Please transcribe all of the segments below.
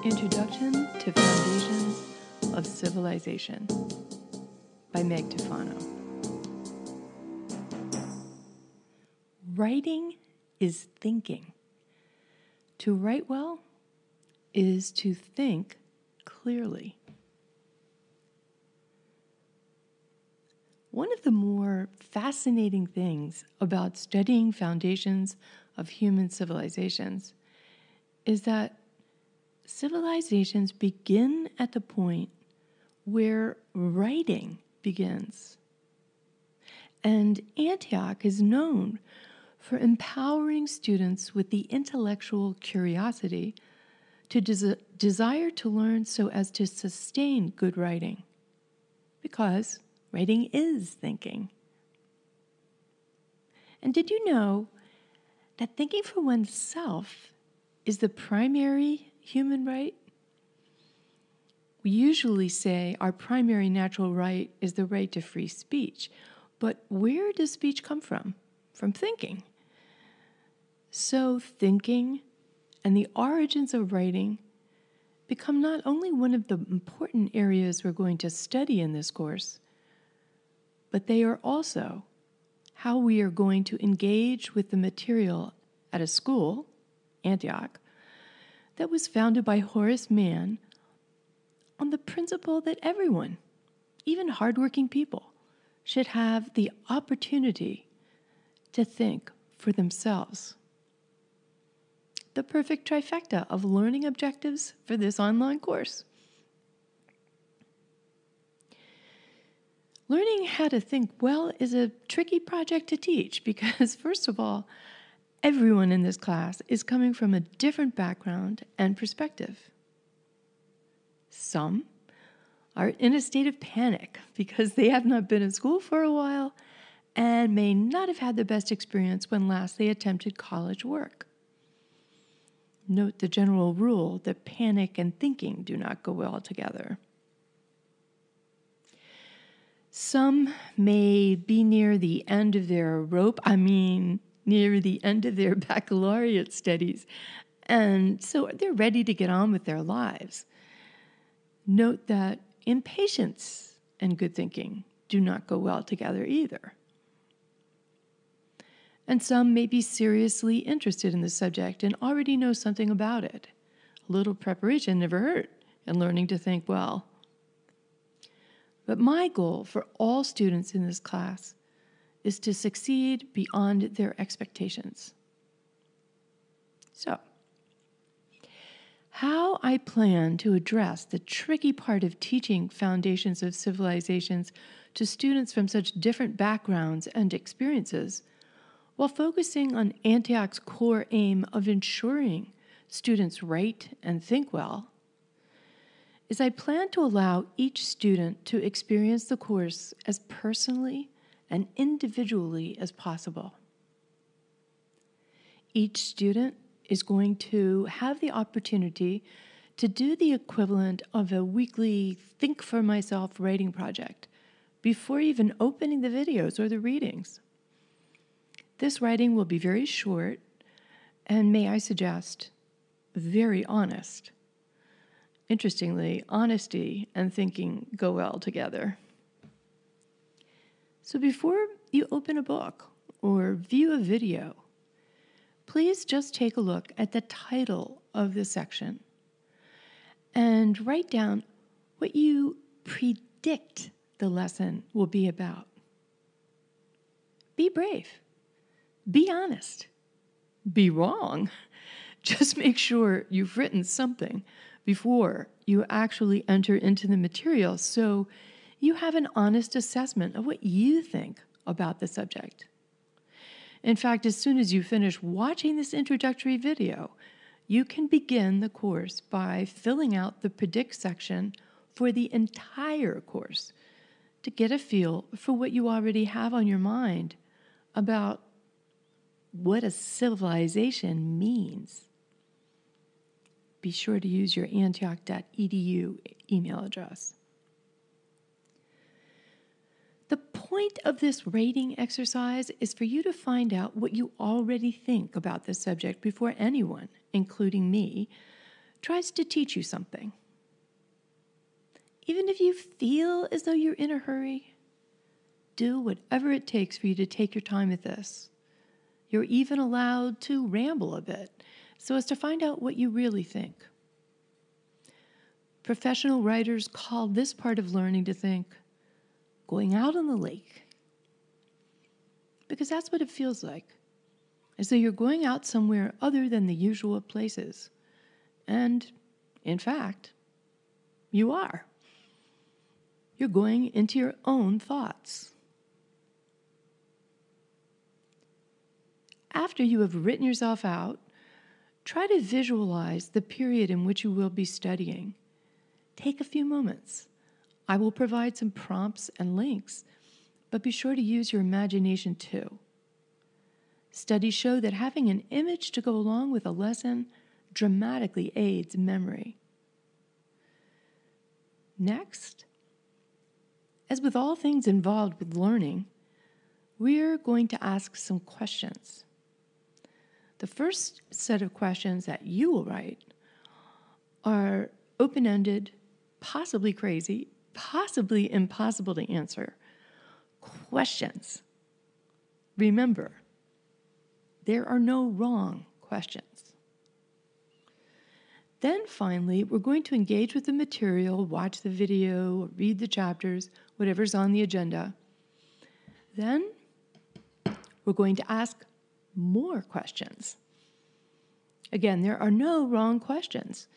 Introduction to Foundations of Civilization by Meg Tufano. Writing is thinking. To write well is to think clearly. One of the more fascinating things about studying foundations of human civilizations is that civilizations begin at the point where writing begins. And Antioch is known for empowering students with the intellectual curiosity to desire to learn so as to sustain good writing, because writing is thinking. And did you know that thinking for oneself is the primary human right? We usually say our primary natural right is the right to free speech. But where does speech come from? From thinking. So thinking and the origins of writing become not only one of the important areas we're going to study in this course, but they are also how we are going to engage with the material at a school, Antioch, that was founded by Horace Mann on the principle that everyone, even hardworking people, should have the opportunity to think for themselves. The perfect trifecta of learning objectives for this online course. Learning how to think well is a tricky project to teach because, first of all, everyone in this class is coming from a different background and perspective. Some are in a state of panic because they have not been in school for a while and may not have had the best experience when last they attempted college work. Note the general rule that panic and thinking do not go well together. Some may be near the end of their near the end of their baccalaureate studies, and so they're ready to get on with their lives. Note that impatience and good thinking do not go well together either. And some may be seriously interested in the subject and already know something about it. A little preparation never hurt in learning to think well. But my goal for all students in this class is to succeed beyond their expectations. So, how I plan to address the tricky part of teaching foundations of civilizations to students from such different backgrounds and experiences, while focusing on Antioch's core aim of ensuring students write and think well, is I plan to allow each student to experience the course as personally and individually as possible. Each student is going to have the opportunity to do the equivalent of a weekly Think for Myself writing project before even opening the videos or the readings. This writing will be very short and, may I suggest, very honest. Interestingly, honesty and thinking go well together. So before you open a book or view a video, please just take a look at the title of the section and write down what you predict the lesson will be about. Be brave. Be honest. Be wrong. Just make sure you've written something before you actually enter into the material so you have an honest assessment of what you think about the subject. In fact, as soon as you finish watching this introductory video, you can begin the course by filling out the predict section for the entire course to get a feel for what you already have on your mind about what a civilization means. Be sure to use your antioch.edu email address. The point of this rating exercise is for you to find out what you already think about this subject before anyone, including me, tries to teach you something. Even if you feel as though you're in a hurry, do whatever it takes for you to take your time with this. You're even allowed to ramble a bit so as to find out what you really think. Professional writers call this part of learning to think going out on the lake, because that's what it feels like, as though you're going out somewhere other than the usual places. And, in fact, you are. You're going into your own thoughts. After you have written yourself out, try to visualize the period in which you will be studying. Take a few moments. I will provide some prompts and links, but be sure to use your imagination too. Studies show that having an image to go along with a lesson dramatically aids memory. Next, as with all things involved with learning, we're going to ask some questions. The first set of questions that you will write are open-ended, possibly crazy, possibly impossible to answer questions. Remember, there are no wrong questions. Then finally, we're going to engage with the material, watch the video, read the chapters, whatever's on the agenda. Then we're going to ask more questions. Again, there are no wrong questions.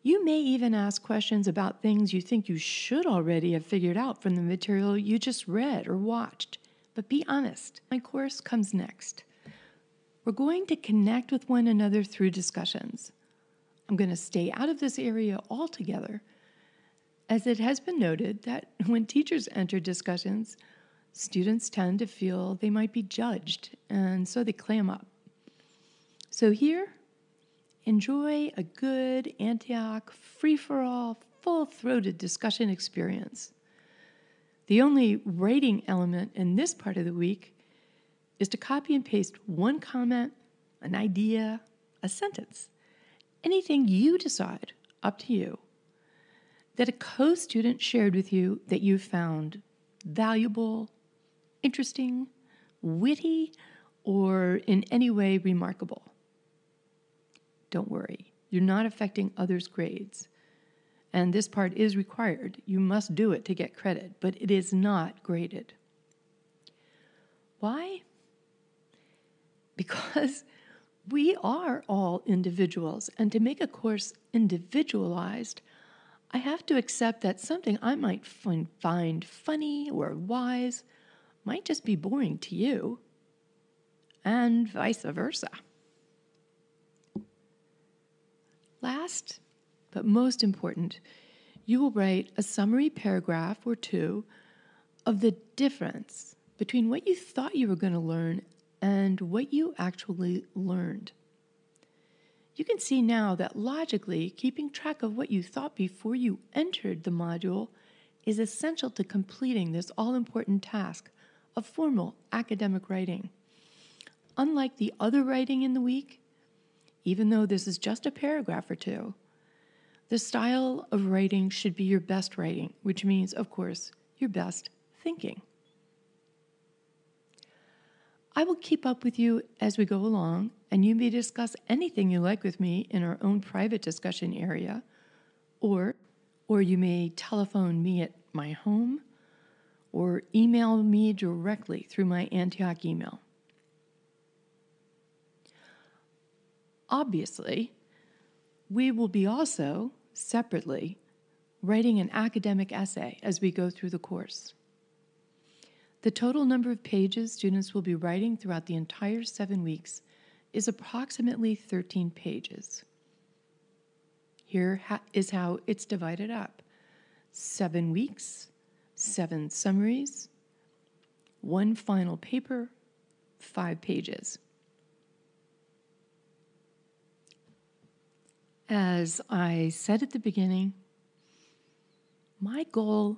You may even ask questions about things you think you should already have figured out from the material you just read or watched. But be honest, my course comes next. We're going to connect with one another through discussions. I'm going to stay out of this area altogether, as it has been noted that when teachers enter discussions, students tend to feel they might be judged, and so they clam up. So here, enjoy a good Antioch, free-for-all, full-throated discussion experience. The only writing element in this part of the week is to copy and paste one comment, an idea, a sentence, anything you decide, up to you, that a co-student shared with you that you found valuable, interesting, witty, or in any way remarkable. Don't worry, you're not affecting others' grades. And this part is required. You must do it to get credit, but it is not graded. Why? Because we are all individuals, and to make a course individualized, I have to accept that something I might find funny or wise might just be boring to you, and vice versa. Last, but most important, you will write a summary paragraph or two of the difference between what you thought you were going to learn and what you actually learned. You can see now that logically, keeping track of what you thought before you entered the module is essential to completing this all-important task of formal academic writing. Unlike the other writing in the week, even though this is just a paragraph or two, the style of writing should be your best writing, which means, of course, your best thinking. I will keep up with you as we go along, and you may discuss anything you like with me in our own private discussion area, or you may telephone me at my home, or email me directly through my Antioch email. Obviously, we will be also, separately, writing an academic essay as we go through the course. The total number of pages students will be writing throughout the entire 7 weeks is approximately 13 pages. Here is how it's divided up. 7 weeks, 7 summaries, 1 final paper, 5 pages. As I said at the beginning, my goal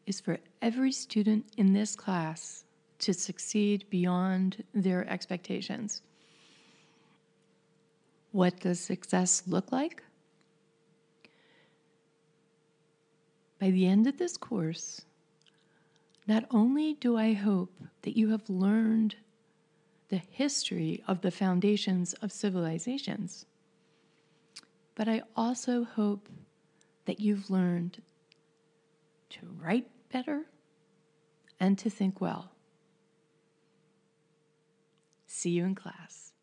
is for every student in this class to succeed beyond their expectations. What does success look like? By the end of this course, not only do I hope that you have learned the history of the foundations of civilizations, but I also hope that you've learned to write better and to think well. See you in class.